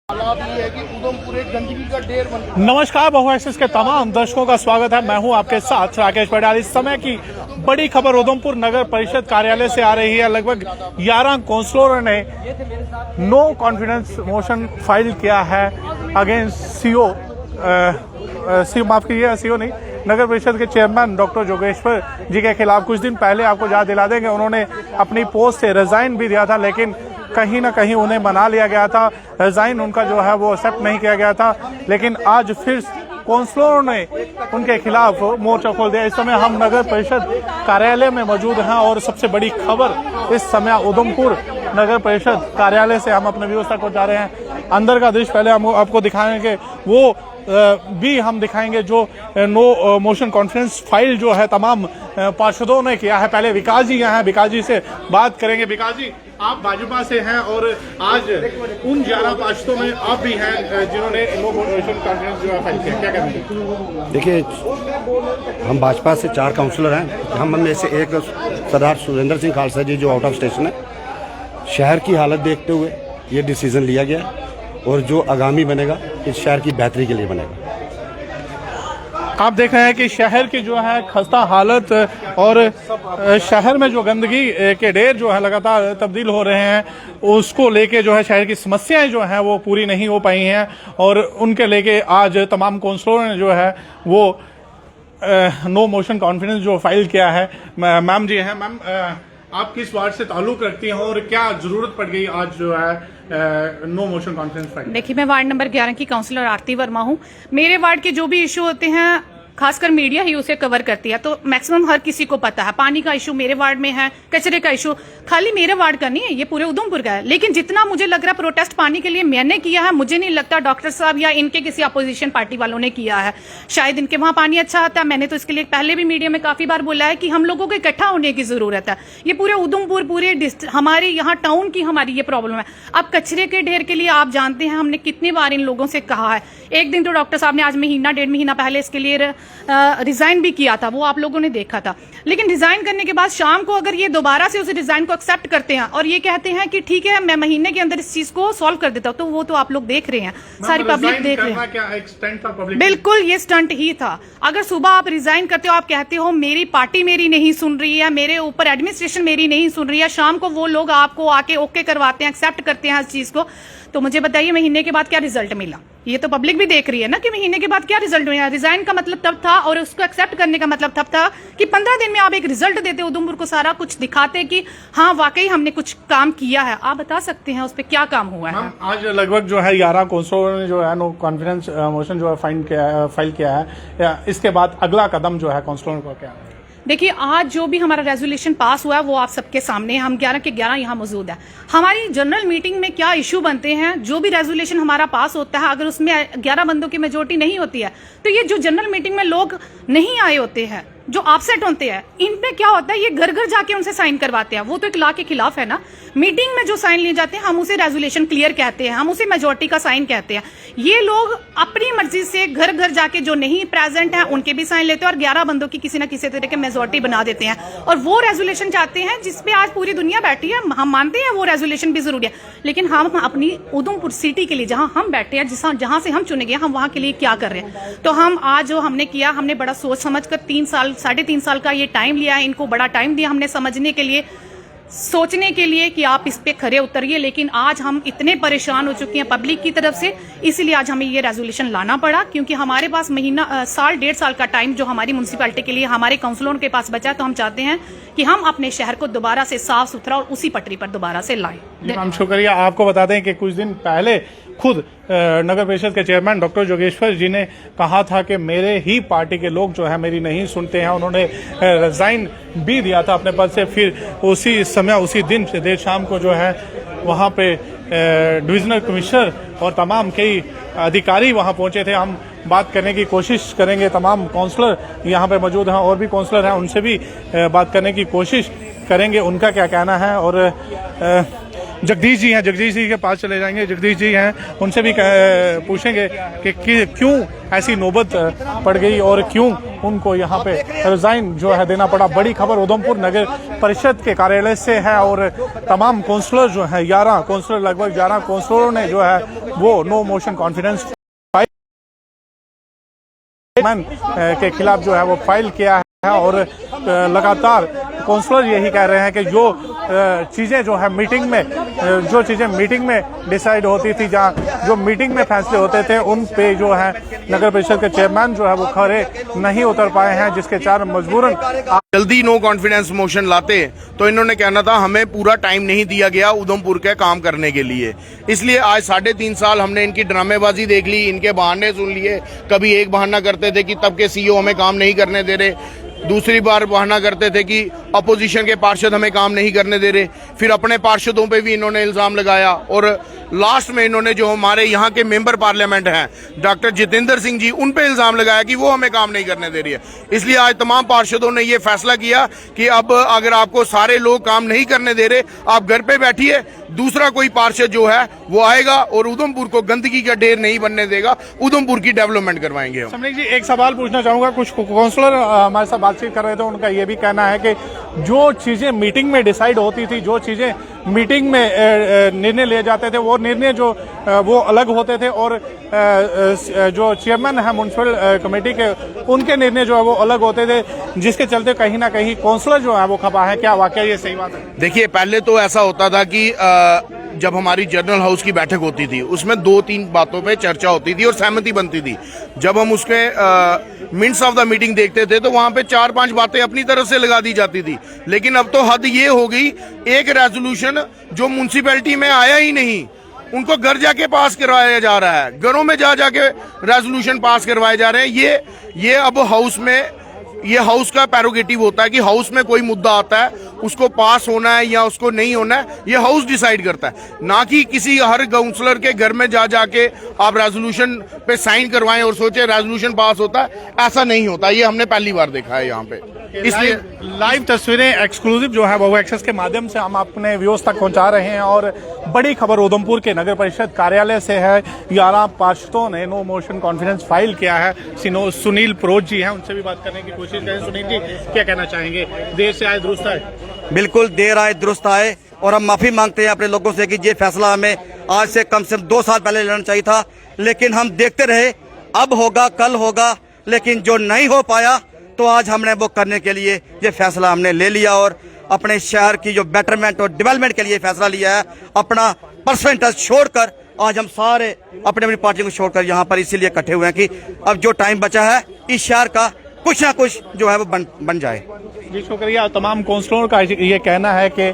हालात ये है कि उधमपुर एक गंदगी का ढेर बन गया। नमस्कार, बहु एक्सेस के तमाम दर्शकों का स्वागत है। मैं हूं आपके साथ राकेश पड़ाल। इस समय की बड़ी खबर उधमपुर नगर परिषद कार्यालय से आ रही है। लगभग 11 काउंसलरों ने नो कॉन्फिडेंस मोशन फाइल किया है अगेंस्ट सीओ नहीं, नगर परिषद के चेयरमैन डॉक्टर जोगेश्वर जी के खिलाफ। कुछ दिन पहले आपको याद दिला देंगे, उन्होंने अपनी पोस्ट से रिजाइन भी दिया था, लेकिन कहीं ना कहीं उन्हें मना लिया गया था। रिजाइन उनका जो है वो एक्सेप्ट नहीं किया गया था, लेकिन आज फिर काउंसलरों ने उनके खिलाफ मोर्चा खोल दिया। इस समय हम नगर परिषद कार्यालय में मौजूद हैं और सबसे बड़ी खबर इस समय उधमपुर नगर परिषद कार्यालय से हम अपने व्यूअर्स तक पहुंचा रहे हैं। अंदर का दृश्य पहले हम आपको दिखाएंगे, वो भी हम दिखाएंगे जो नो मोशन कॉन्फ्रेंस फाइल जो है तमाम पार्षदों ने किया है। पहले विकास जी यहाँ हैं, विकास जी से बात करेंगे। विकास जी, आप भाजपा से हैं और आज उन 11 पार्षदों में आप भी हैं जिन्होंने नो मोशन कॉन्फ्रेंस जो है फाइल किया, क्या कहेंगे? देखिए, हम भाजपा से 4 काउंसलर हैं। हम में से एक सरदार सुरेंद्र सिंह खालसा जी जो आउट ऑफ स्टेशन है। शहर की हालत देखते हुए ये डिसीजन लिया गया और जो आगामी बनेगा इस शहर की बेहतरी के लिए बनेगा। आप देख रहे हैं कि शहर की जो है खस्ता हालत और शहर में जो गंदगी के ढेर जो है लगातार तब्दील हो रहे हैं, उसको लेके जो है शहर की समस्याएं जो हैं वो पूरी नहीं हो पाई हैं और उनके लेके आज तमाम काउंसलरों ने जो है वो नो मोशन कॉन्फ्रेंस जो फाइल किया है। मैम जी हैं, मैम आप किस वार्ड से ताल्लुक रखती हैं और क्या जरूरत पड़ गई आज जो है नो मोशन कॉन्फ्रेंस फाइल? देखिए, मैं वार्ड नंबर 11 की काउंसलर आरती वर्मा हूँ। मेरे वार्ड के जो भी इशू होते हैं, खासकर मीडिया ही उसे कवर करती है, तो मैक्सिमम हर किसी को पता है। पानी का इशू मेरे वार्ड में है, कचरे का इशू खाली मेरे वार्ड का नहीं है, ये पूरे उधमपुर का है। लेकिन जितना मुझे लग रहा है प्रोटेस्ट पानी के लिए मैंने किया है, मुझे नहीं लगता डॉक्टर साहब या इनके किसी अपोजिशन पार्टी वालों ने किया है। शायद इनके वहां पानी अच्छा आता है। मैंने तो इसके लिए पहले भी मीडिया में काफी बार बोला है कि हम लोगों को इकट्ठा होने की जरूरत है। ये पूरे उधमपुर, पूरे हमारे यहाँ टाउन की हमारी ये प्रॉब्लम है। अब कचरे के ढेर के लिए आप जानते हैं हमने कितनी बार इन लोगों से कहा है। एक दिन तो डॉक्टर साहब ने आज महीना 1.5 महीना पहले इसके लिए रिजाइन भी किया था, वो आप लोगों ने देखा था। लेकिन रिजाइन करने के बाद शाम को अगर ये दोबारा से उस रिजाइन को एक्सेप्ट करते हैं और ये कहते हैं कि ठीक है मैं महीने के अंदर इस चीज को सॉल्व कर देता हूं, तो वो तो आप लोग देख रहे हैं, सारी पब्लिक देख रहे हैं। बिल्कुल ये स्टंट ही था। अगर सुबह आप रिजाइन करते हो, आप कहते हो मेरी पार्टी मेरी नहीं सुन रही है, मेरे ऊपर एडमिनिस्ट्रेशन मेरी नहीं सुन रही है, शाम को वो लोग आपको आके ओके करवाते हैं, एक्सेप्ट करते हैं इस चीज को, तो मुझे बताइए महीने के बाद क्या रिजल्ट मिला? ये तो पब्लिक भी देख रही है ना कि महीने के बाद क्या रिजल्ट मिला। रिजाइन का मतलब तब था और उसको एक्सेप्ट करने का मतलब तब था कि 15 दिन में आप एक रिजल्ट देते, उधमपुर को सारा कुछ दिखाते कि हाँ वाकई हमने कुछ काम किया है। आप बता सकते हैं उस पर क्या काम हुआ है? आज लगभग जो है 11 काउंसलरों ने जो है नो कॉन्फिडेंस मोशन जो है फाइल किया है। इसके बाद अगला कदम जो है काउंसलरों का क्या है? देखिए, आज जो भी हमारा रेजोल्यूशन पास हुआ है वो आप सबके सामने है। हम 11 के 11 यहाँ मौजूद है। हमारी जनरल मीटिंग में क्या इश्यू बनते हैं, जो भी रेजोल्यूशन हमारा पास होता है, अगर उसमें 11 बंदों की मेजोरिटी नहीं होती है, तो ये जो जनरल मीटिंग में लोग नहीं आए होते हैं, जो अपसेट होते हैं, इन पे क्या होता है, ये घर घर जाके उनसे साइन करवाते हैं। वो तो एक लॉ के खिलाफ है ना। मीटिंग में जो साइन लिए जाते हैं हम उसे रेजोल्यूशन क्लियर कहते हैं, हम उसे मेजोरिटी का साइन कहते हैं। ये लोग अपनी मर्जी से घर घर जाके जो नहीं प्रेजेंट है उनके भी साइन लेते हैं और 11 बंदों की किसी ना किसी तरह के मेजोरिटी बना देते हैं और वो रेजोल्यूशन चाहते हैं जिसपे आज पूरी दुनिया बैठी है। हम मानते हैं वो रेजोल्यूशन भी जरूरी है, लेकिन हम अपनी उधमपुर सिटी के लिए जहां हम बैठे हैं, जहां से हम चुने गए, हम वहां के लिए क्या कर रहे हैं? तो हम आज जो हमने किया, हमने बड़ा सोच समझकर 3.5 साल का ये टाइम लिया है। इनको बड़ा टाइम दिया हमने समझने के लिए, सोचने के लिए कि आप इस पे खरे उतरिए। लेकिन आज हम इतने परेशान हो चुके हैं पब्लिक की तरफ से, इसलिए आज हमें ये रेजोल्यूशन लाना पड़ा, क्योंकि हमारे पास महीना 1.5 साल का टाइम जो हमारी म्युनिसिपैलिटी के लिए हमारे काउंसलरों के पास बचा है, तो हम चाहते हैं कि हम अपने शहर को दोबारा से साफ सुथरा और उसी पटरी पर दोबारा से लाएं। मैम शुक्रिया। आपको बता दें कि कुछ दिन पहले खुद नगर परिषद के चेयरमैन डॉक्टर जोगेश्वर जी ने कहा था कि मेरे ही पार्टी के लोग जो है मेरी नहीं सुनते हैं। उन्होंने रिजाइन भी दिया था अपने पद से। फिर उसी समय उसी दिन से देर शाम को जो है वहाँ पे डिविजनल कमिश्नर और तमाम कई अधिकारी वहाँ पहुंचे थे। हम बात करने की कोशिश करेंगे, तमाम काउंसलर यहाँ पे मौजूद हैं और भी काउंसलर हैं, उनसे भी बात करने की कोशिश करेंगे उनका क्या कहना है। और जगदीश जी हैं, जगदीश जी के पास चले जाएंगे। जगदीश जी हैं, उनसे भी पूछेंगे कि क्यों ऐसी नौबत पड़ गई और क्यों उनको यहाँ पे रिजाइन जो है देना पड़ा। बड़ी खबर उधमपुर नगर परिषद के कार्यालय से है और तमाम काउंसलर जो है 11 काउंसलर, लगभग 11 काउंसलरों ने जो है वो नो मोशन कॉन्फिडेंस के खिलाफ जो है वो फाइल किया है। और लगातार काउंसलर यही कह रहे हैं कि जो चीज़ें जो है मीटिंग में डिसाइड होती थी, जहाँ जो मीटिंग में फैसले होते थे, उन पे जो है नगर परिषद के चेयरमैन जो है वो खरे नहीं उतर पाए हैं, जिसके कारण मजबूरन जल्दी नो कॉन्फिडेंस मोशन लाते तो इन्होंने कहना था हमें पूरा टाइम नहीं दिया गया उधमपुर के काम करने के लिए। इसलिए आज 3.5 साल हमने इनकी ड्रामेबाजी देख ली, इनके बहाने सुन लिए। कभी एक बहाना करते थे कि तब के सीईओ हमें काम नहीं करने दे रहे, दूसरी बार बहाना करते थे कि अपोजिशन के पार्षद हमें काम नहीं करने दे रहे, फिर अपने पार्षदों पे भी इन्होंने इल्जाम लगाया, और लास्ट में इन्होंने जो हमारे यहाँ के मेंबर पार्लियामेंट हैं डॉक्टर जितेंद्र सिंह जी, उन पे इल्जाम लगाया कि वो हमें काम नहीं करने दे रही है। इसलिए आज तमाम पार्षदों ने ये फैसला किया कि अब अगर आपको सारे लोग काम नहीं करने दे रहे, आप घर पे बैठिए, दूसरा कोई पार्षद जो है वो आएगा और उधमपुर को गंदगी का ढेर नहीं बनने देगा, उधमपुर की डेवलपमेंट करवाएंगे हम। समनिक जी, एक सवाल पूछना चाहूंगा। कुछ काउंसलर हमारे साथ बातचीत कर रहे थे, उनका ये भी कहना है कि जो चीजें मीटिंग में डिसाइड होती थी, जो चीजें मीटिंग में निर्णय लिए जाते थे, वो निर्णय जो वो अलग होते थे, और जो चेयरमैन है म्युनिसिपल कमेटी के, उनके निर्णय जो है वो अलग होते थे, जिसके चलते कहीं ना कहीं काउंसलर जो है वो खपा है। क्या वाकई ये सही बात है? देखिए, पहले तो ऐसा होता था कि जब हमारी जनरल हाउस की बैठक होती थी, उसमें 2-3 बातों पे चर्चा होती थी और सहमति बनती थी। जब हम उसके मिनट्स ऑफ द मीटिंग देखते थे तो वहां पे 4-5 बातें अपनी तरफ से लगा दी जाती थी। लेकिन अब तो हद ये हो गई, एक रेजोल्यूशन जो म्युनिसिपैलिटी में आया ही नहीं, उनको घर जाके पास करवाया जा रहा है, घरों में जा जाके रेजोल्यूशन पास करवाए जा रहे हैं। ये अब हाउस में, ये हाउस का पैरोगेटिव होता है कि हाउस में कोई मुद्दा आता है, उसको पास होना है या उसको नहीं होना है, ये हाउस डिसाइड करता है, ना कि किसी हर काउंसलर के घर में जा जाके आप रेजोल्यूशन पे साइन करवाएं और सोचे रेजोल्यूशन पास होता है। ऐसा नहीं होता, ये हमने पहली बार देखा है यहाँ पे। इसलिए लाइव तस्वीरें एक्सक्लूसिव जो है वो एक्सेस के माध्यम से हम अपने व्यूअर्स तक पहुंचा रहे हैं। और बड़ी खबर उधमपुर के नगर परिषद कार्यालय से है। 11 पार्षदों ने नो मोशन कॉन्फिडेंस फाइल किया है। सुनील प्रोज जी हैं, उनसे भी बात करने की कोशिश करें। सुनील जी, क्या कहना चाहेंगे? देर से आए दुरुस्त आए? बिल्कुल देर आए दुरुस्त आए, और हम माफी मांगते हैं अपने लोगों से कि ये फैसला हमें आज से कम 2 साल पहले लेना चाहिए था, लेकिन हम देखते रहे, अब होगा कल होगा, लेकिन जो नहीं हो पाया तो आज हमने वो करने के लिए ये फैसला हमने ले लिया, और अपने शहर की जो बेटरमेंट और डेवलपमेंट के लिए फैसला लिया है। अपना पर्सनल इंटरेस्ट छोड़कर आज हम सारे अपनी अपनी पार्टी को छोड़कर यहाँ पर इसीलिए इकट्ठे हुए हैं कि अब जो टाइम बचा है इस शहर का कुछ ना कुछ जो है वो बन जाए। जी शुक्रिया। तमाम काउंसलरों का ये कहना है कि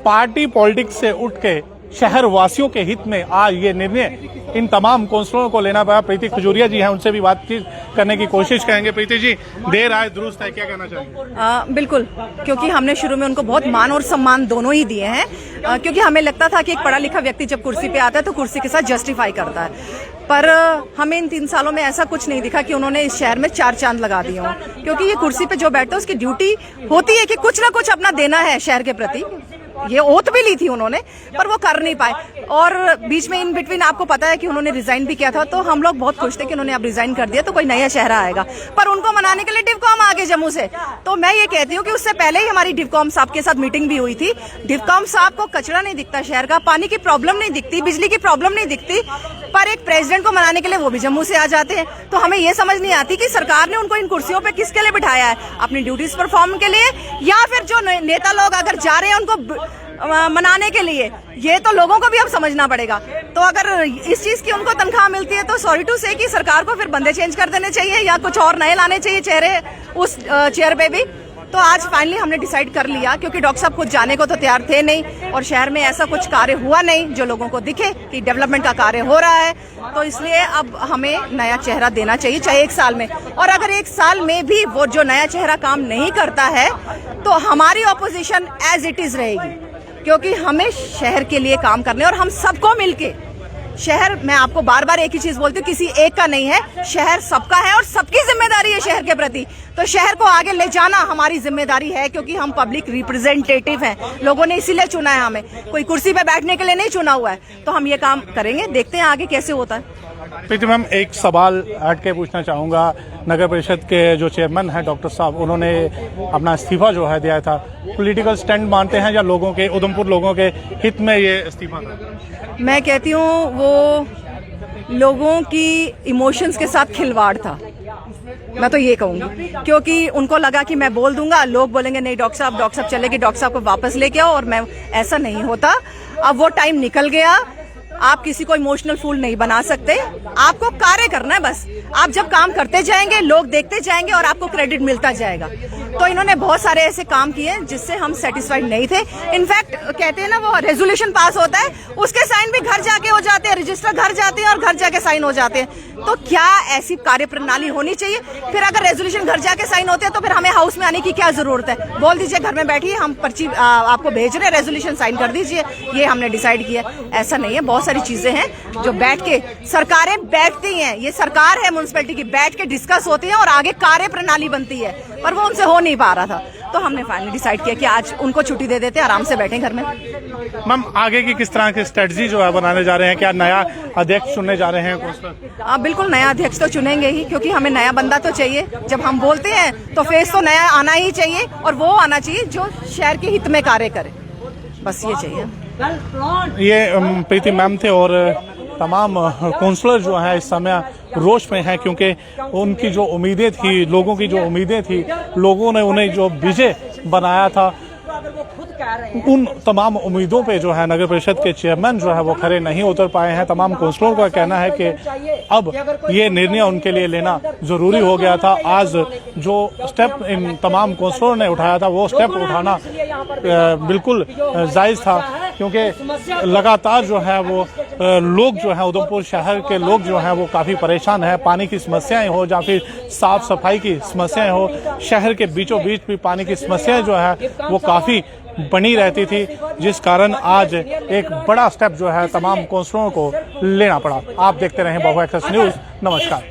पार्टी पॉलिटिक्स से उठ के शहर वासियों के हित में आज ये निर्णय इन तमाम काउंसलरों को लेना पड़ा। प्रीति खजूरिया जी हैं, उनसे भी बातचीत करने की कोशिश करेंगे। प्रीति जी, देर आए दुरुस्त है, क्या कहना चाहेंगे? बिल्कुल, क्योंकि हमने शुरू में उनको बहुत मान और सम्मान दोनों ही दिए हैं, क्योंकि हमें लगता था कि एक पढ़ा लिखा व्यक्ति जब कुर्सी पे आता है तो कुर्सी के साथ जस्टिफाई करता है। पर हमें इन 3 सालों में ऐसा कुछ नहीं दिखा कि उन्होंने इस शहर में 4 चांद लगा दिए हों, क्योंकि ये कुर्सी पे जो बैठता है उसकी ड्यूटी होती है कि कुछ ना कुछ अपना देना है शहर के प्रति। ये ओथ भी ली थी उन्होंने, पर वो कर नहीं पाए, और बीच में इन बिटवीन आपको पता है कि उन्होंने रिजाइन भी किया था। तो हम लोग बहुत खुश थे कि उन्होंने अब रिजाइन कर दिया तो कोई नया चेहरा आएगा, पर उनको मनाने के लिए डिवकॉम आ गए जम्मू से। तो मैं ये कहती हूँ कि उससे पहले ही हमारी डिवकॉम साहब के साथ मीटिंग भी हुई थी। डिवकॉम साहब को कचरा नहीं दिखता शहर का, पानी की प्रॉब्लम नहीं दिखती, बिजली की प्रॉब्लम नहीं दिखती, पर एक प्रेसिडेंट को मनाने के लिए वो भी जम्मू से आ जाते हैं। तो हमें ये समझ नहीं आती कि सरकार ने उनको इन कुर्सियों पे किसके लिए बिठाया है, अपनी ड्यूटीज परफॉर्म के लिए, या फिर जो नेता लोग अगर जा रहे हैं उनको मनाने के लिए। ये तो लोगों को भी अब समझना पड़ेगा। तो अगर इस चीज की उनको तनख्वाह मिलती है तो सॉरी टू से कि सरकार को फिर बंदे चेंज कर देने चाहिए या कुछ और नए लाने चाहिए चेहरे उस चेयर पे भी। तो आज फाइनली हमने डिसाइड कर लिया, क्योंकि डॉक्टर साहब खुद जाने को तो तैयार थे नहीं, और शहर में ऐसा कुछ कार्य हुआ नहीं जो लोगों को दिखे कि डेवलपमेंट का कार्य हो रहा है। तो इसलिए अब हमें नया चेहरा देना चाहिए, चाहे 1 साल में। और अगर 1 साल में भी वो जो नया चेहरा काम नहीं करता है तो हमारी ऑपोजिशन एज इट इज रहेगी, क्योंकि हमें शहर के लिए काम करने, और हम सबको मिलके शहर, मैं आपको बार बार एक ही चीज बोलती हूँ, किसी एक का नहीं है, शहर सबका है और सबकी जिम्मेदारी है शहर के प्रति। तो शहर को आगे ले जाना हमारी जिम्मेदारी है, क्योंकि हम पब्लिक रिप्रेजेंटेटिव हैं, लोगों ने इसीलिए चुना है हमें, कोई कुर्सी पे बैठने के लिए नहीं चुना हुआ है। तो हम ये काम करेंगे, देखते हैं आगे कैसे होता है। प्रीति मैम, एक सवाल हट के पूछना चाहूँगा। नगर परिषद के जो चेयरमैन हैं डॉक्टर साहब, उन्होंने अपना इस्तीफा जो है दिया था, पॉलिटिकल स्टैंड मानते हैं या लोगों के, उधमपुर लोगों के हित में ये इस्तीफा था? मैं कहती हूँ वो लोगों की इमोशंस के साथ खिलवाड़ था, मैं तो ये कहूंगी, क्योंकि उनको लगा कि मैं बोल दूंगा, लोग बोलेंगे नहीं डॉक्टर साहब चलेगी, डॉक्टर साहब को वापस लेके आओ, और मैं ऐसा नहीं होता। अब वो टाइम निकल गया, आप किसी को इमोशनल फूल नहीं बना सकते, आपको कार्य करना है बस। आप जब काम करते जाएंगे, लोग देखते जाएंगे और आपको क्रेडिट मिलता जाएगा। तो इन्होंने बहुत सारे ऐसे काम किए जिससे हम सेटिस्फाइड नहीं थे। इनफैक्ट कहते हैं ना, वो रेजोल्यूशन पास होता है, उसके साइन भी घर जाके हो जाते हैं, रजिस्टर घर जाते हैं और घर जाके साइन हो जाते हैं। तो क्या ऐसी कार्य प्रणाली होनी चाहिए? फिर अगर रेजोल्यूशन घर जाके साइन होते हैं तो फिर हमें हाउस में आने की क्या जरूरत है? बोल दीजिए घर में बैठिए, हम पर्ची आपको भेज रहे हैं, रेजोल्यूशन साइन कर दीजिए, ये हमने डिसाइड किया। ऐसा नहीं है, बहुत सारी चीजें हैं जो बैठ के सरकारें बैठती हैं, ये सरकार है म्युनिसिपैलिटी की, बैठ के डिस्कस होती है और आगे कार्य प्रणाली बनती है, पर वो उनसे हो नहीं पा रहा था। तो हमने फाइनली डिसाइड किया कि आज उनको छुट्टी दे देते, आराम से बैठे घर में। मैम आगे की किस तरह की स्ट्रेटजी जो है बनाने जा रहे हैं? क्या नया अध्यक्ष चुनने जा रहे हैं? बिल्कुल नया अध्यक्ष तो चुनेंगे ही, क्योंकि हमें नया बंदा तो चाहिए। जब हम बोलते हैं तो फेस तो नया आना ही चाहिए, और वो आना चाहिए जो शहर के हित में कार्य करे, बस ये चाहिए। ये प्रीति मैम थे, और तमाम काउंसलर जो है इस समय रोष में है, क्योंकि उनकी जो उम्मीदें थी, लोगों की जो उम्मीदें थी, लोगों ने उन्हें जो विजय बनाया था, उन तमाम उम्मीदों पे जो है नगर परिषद के चेयरमैन जो है वो खरे नहीं उतर पाए हैं। तमाम काउंसलरों का कहना है कि अब ये निर्णय उनके लिए लेना जरूरी हो गया था। आज जो स्टेप इन तमाम काउंसलरों ने उठाया था, वो स्टेप उठाना बिल्कुल जायज था, क्योंकि लगातार जो है वो लोग जो है, उधमपुर शहर के लोग जो हैं वो काफ़ी परेशान हैं। पानी की समस्याएं हो या फिर साफ सफाई की समस्याएं हो, शहर के बीचों बीच भी पानी की समस्याएं जो है वो काफ़ी बनी रहती थी, जिस कारण आज एक बड़ा स्टेप जो है तमाम काउंसलरों को लेना पड़ा। आप देखते रहें बहु एक्सेस न्यूज़। नमस्कार।